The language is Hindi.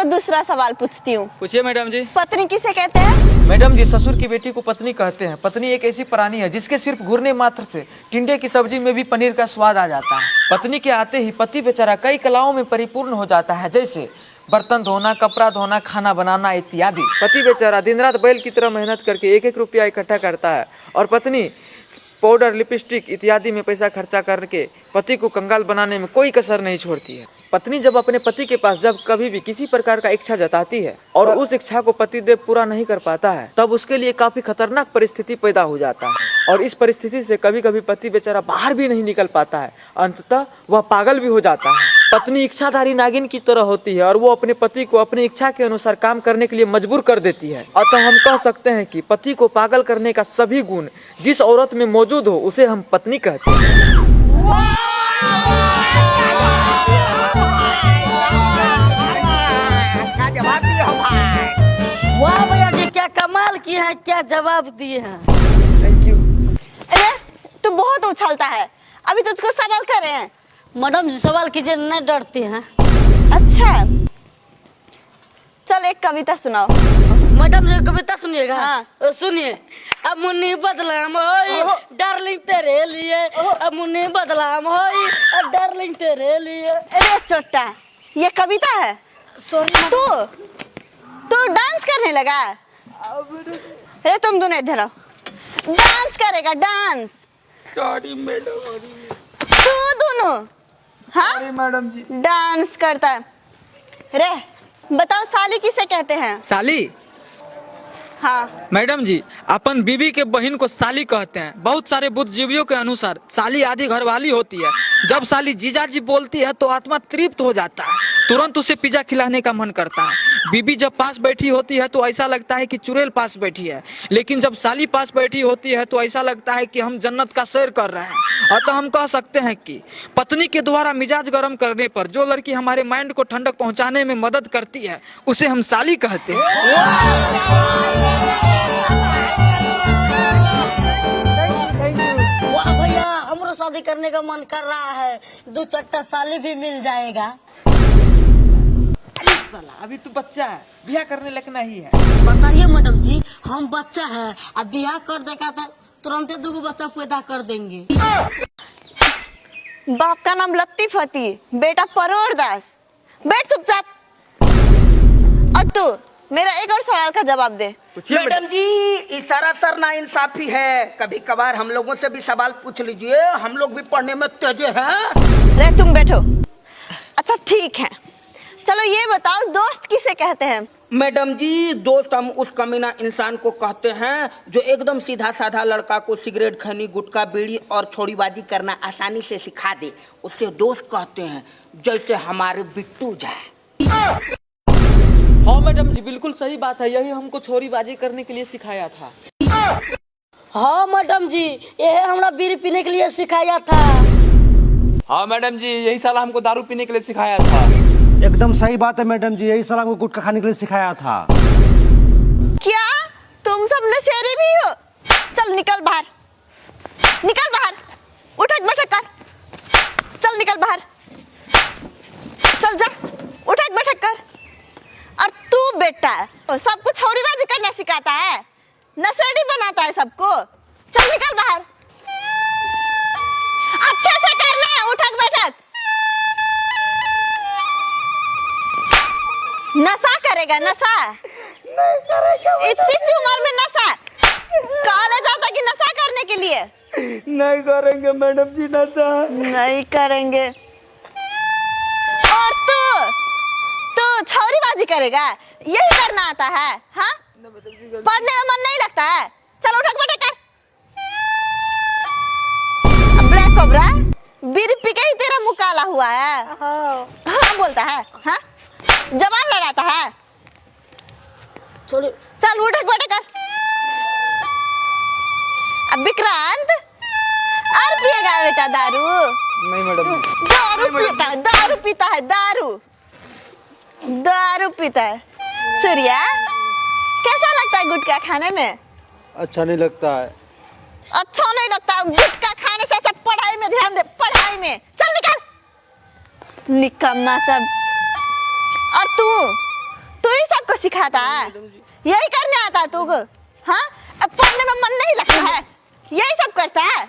चलो दूसरा सवाल पूछती हूँ। पूछिए मैडम जी। पत्नी किसे कहते हैं? मैडम जी, ससुर की बेटी को पत्नी कहते हैं। पत्नी एक ऐसी प्राणी है जिसके सिर्फ घूरने मात्र से टिंडे की सब्जी में भी पनीर का स्वाद आ जाता है। पत्नी के आते ही पति बेचारा कई कलाओं में परिपूर्ण हो जाता है, जैसे बर्तन धोना, कपड़ा धोना, खाना बनाना इत्यादि। पति बेचारा दिन रात बैल की तरह मेहनत करके एक एक रुपया इकट्ठा करता है और पत्नी पाउडर, लिपस्टिक इत्यादि में पैसा खर्चा करके पति को कंगाल बनाने में कोई कसर नहीं छोड़ती है। पत्नी जब अपने पति के पास जब कभी भी किसी प्रकार का इच्छा जताती है और उस इच्छा को पतिदेव पूरा नहीं कर पाता है, तब उसके लिए काफी खतरनाक परिस्थिति पैदा हो जाता है और इस परिस्थिति से कभी कभी पति बेचारा बाहर भी नहीं निकल पाता है। अंततः वह पागल भी हो जाता है। पत्नी इच्छाधारी नागिन की तरह होती है और वो अपने पति को अपनी इच्छा के अनुसार काम करने के लिए मजबूर कर देती है। अतः हम कह सकते हैं कि पति को पागल करने का सभी गुण जिस औरत में मौजूद हो उसे हम पत्नी कहते हैं। वाह भैया जी, क्या कमाल किए हैं, क्या जवाब दिए हैं। Thank you. अरे तू बहुत उछलता है, अभी तुझको सवाल कर रहे हैं। मैडम जी सवाल कीजिए, नहीं डरती हैं। अच्छा चल एक कविता सुनाओ। मैडम जी कविता सुनिएगा। हाँ। सुनिए। अब मुन्नी बदलाम होई डार्लिंग तेरे लिए, अब मुन्नी बदलाम होई डार्लिंग तेरे लिए। अरे चोट्टा, ये कविता है? सॉरी। तू डांस करने लगा? अरे तुम दोनों इधर आओ, डांस करेगा डांस। Sorry madam. तू दोनों? हाँ मैडम जी। डांस करता है। रे बताओ, साली किसे कहते हैं? साली? हाँ मैडम जी, अपन बीबी के बहन को साली कहते हैं। बहुत सारे बुद्धिजीवियों के अनुसार साली आधी घरवाली होती है। जब साली जीजाजी बोलती है तो आत्मा तृप्त हो जाता है, तुरंत उसे पिज्जा खिलाने का मन करता है। बीबी जब पास बैठी होती है तो ऐसा लगता है कि चुड़ैल पास बैठी है, लेकिन जब साली पास बैठी होती है तो ऐसा लगता है कि हम जन्नत का सैर कर रहे हैं। अतः हम कह सकते हैं कि पत्नी के द्वारा मिजाज गर्म करने पर जो लड़की हमारे माइंड को ठंडक पहुंचाने में मदद करती है उसे हम साली कहते हैं। वाह भैया, हमरो शादी करने का मन कर रहा है, 2 चट्टा साली भी मिल जाएगा। अभी तू बच्चा है, ब्याह करने लगना ही है। बताइए मैडम जी, हम बच्चा है, अब ब्याह कर देगा तो तुरंत 2 बच्चा पैदा कर देंगे। बाप का नाम लतीफ हती, बेटा परोर दास। बैठ चुपचाप। और तू मेरा एक और सवाल का जवाब दे। मैडम जी, इशारा सर ना इंसाफी है, कभी कभार हम लोगों से भी सवाल पूछ लीजिए, हम लोग भी पढ़ने में तेज हैं। रे तुम बैठो। अच्छा ठीक है, चलो ये बताओ, दोस्त किसे कहते हैं? मैडम जी, दोस्त हम उस कमीना इंसान को कहते हैं जो एकदम सीधा साधा लड़का को सिगरेट, खैनी, गुटखा, बीड़ी और छोड़ीबाजी करना आसानी से सिखा दे, उससे दोस्त कहते हैं। जैसे हमारे बिट्टू जाए। हाँ मैडम जी, बिल्कुल सही बात है, यही हमको छोरीबाजी करने के लिए सिखाया था। हाँ मैडम जी, यह हमरा बीड़ी पीने के लिए सिखाया था। हाँ मैडम जी, यही साला हमको दारू पीने के लिए सिखाया था। एकदम सही बात है मैडम जी, यही साला को गुटखा खाने के लिए सिखाया था। क्या तुम सब नशेड़ी भी हो? चल निकल बाहर, निकल बाहर, उठक बैठक कर। चल निकल बाहर, चल जा, उठक बैठक कर। और तू बेटा सबको छोरीबाजी करना सिखाता है, नशेड़ी बनाता है सबको। चल निकल बाहर, अच्छे से करना, उठक बैठक। नशा करेगा? नशा नहीं करेगा। इतनी सी उम्र में नशा? कॉलेज आता कि नशा करने के लिए? नहीं करेंगे मैडम जी नशा। नहीं करेंगे। और तू छोरीबाजी करेगा? यही करना आता है? हाँ, पढ़ने में मन नहीं लगता है? चल उठक बैठक कर। ब्लैक कोबरा, बीड़ी पी के ही तेरा मुंह काला हुआ है। हाँ बोलता है, हाँ जबान लड़ाता है। चल उठक बैठक कर। अब विक्रांत, और पिएगा बेटा दारू? नहीं मैडम। दारू पीता है, दारू पीता है, दारू पीता है। सूर्या, कैसा लगता है गुटखा खाने में? अच्छा नहीं लगता है। अच्छा नहीं लगता है? गुटखा खाने से अच्छा पढ़ाई में ध्यान दे, पढ़ाई में। चल निकल, निकम्मा सब। और सिखाता है? यही करने आता है तुमको? हाँ, अब पढ़ने में मन नहीं लगता है? यही सब करता है?